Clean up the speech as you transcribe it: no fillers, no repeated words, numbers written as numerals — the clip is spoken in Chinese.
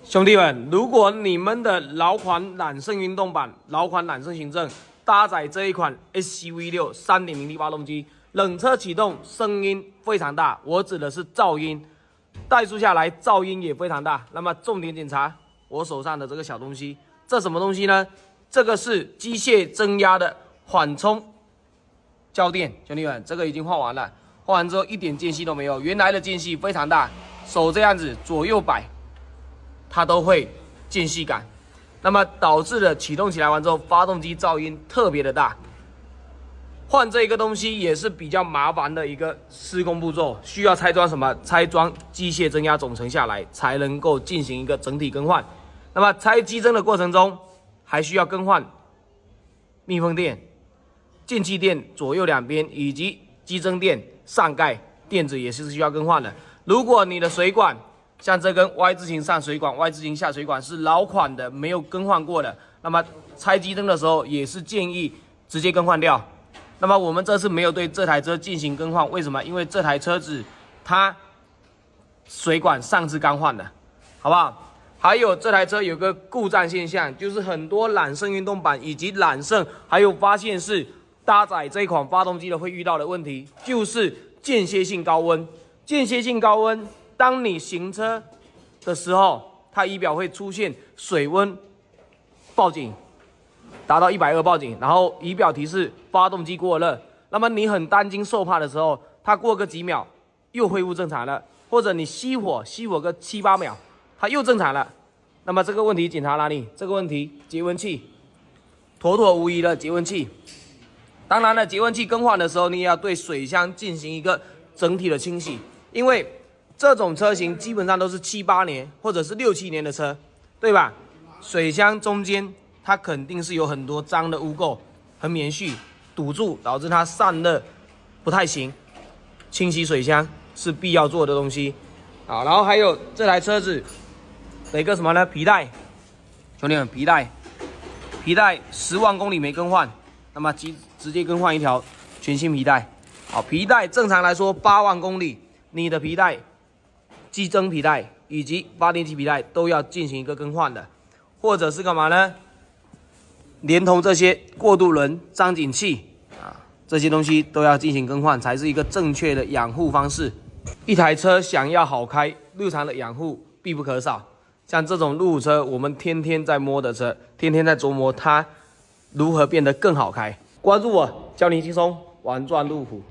兄弟们，如果你们的老款揽胜运动版、老款揽胜行政搭载这一款 SCV6 3.0T 发动机，冷车启动声音非常大，我指的是噪音，怠速下来噪音也非常大。那么重点检查我手上的这个小东西，这什么东西呢？这个是机械增压的缓冲胶垫，兄弟们，这个已经换完了，换完之后一点间隙都没有，原来的间隙非常大，手这样子左右摆。它都会间隙感，那么导致了启动起来完之后，发动机噪音特别的大。换这个东西也是比较麻烦的一个施工步骤，需要拆装什么？拆装机械增压总成下来，才能够进行一个整体更换。那么拆机增的过程中，还需要更换密封垫、进气垫左右两边，以及机增垫上盖垫子也是需要更换的。如果你的水管像这根 Y 字形上水管、Y 字形下水管是老款的，没有更换过的，那么拆机灯的时候也是建议直接更换掉。那么我们这次没有对这台车进行更换，为什么？因为这台车子它水管上次刚换的，好不好？还有这台车有个故障现象，就是很多揽胜运动版以及揽胜还有发现是搭载这一款发动机的会遇到的问题，就是间歇性高温。间歇性高温。当你行车的时候，它仪表会出现水温报警，达到120报警，然后仪表提示发动机过热。那么你很担惊受怕的时候，它过个几秒又恢复正常了，或者你熄火个7、8秒，它又正常了。那么这个问题检查哪里？这个问题节温器，妥妥无疑的节温器。当然了，节温器更换的时候，你也要对水箱进行一个整体的清洗，因为这种车型基本上都是7、8年或者是6、7年的车，对吧？水箱中间它肯定是有很多脏的污垢和棉絮堵住，导致它散热不太行。清洗水箱是必要做的东西。好，然后还有这台车子的一个什么呢？皮带，兄弟们，皮带10万公里没更换，那么直接更换一条全新皮带。好，皮带正常来说8万公里，你的皮带。机增皮带以及发电机皮带都要进行一个更换的，或者是干嘛呢？连同这些过渡轮、张紧器啊，这些东西都要进行更换，才是一个正确的养护方式。一台车想要好开，日常的养护必不可少。像这种路虎车，我们天天在摸的车，天天在琢磨它如何变得更好开。关注我，教你轻松玩转路虎。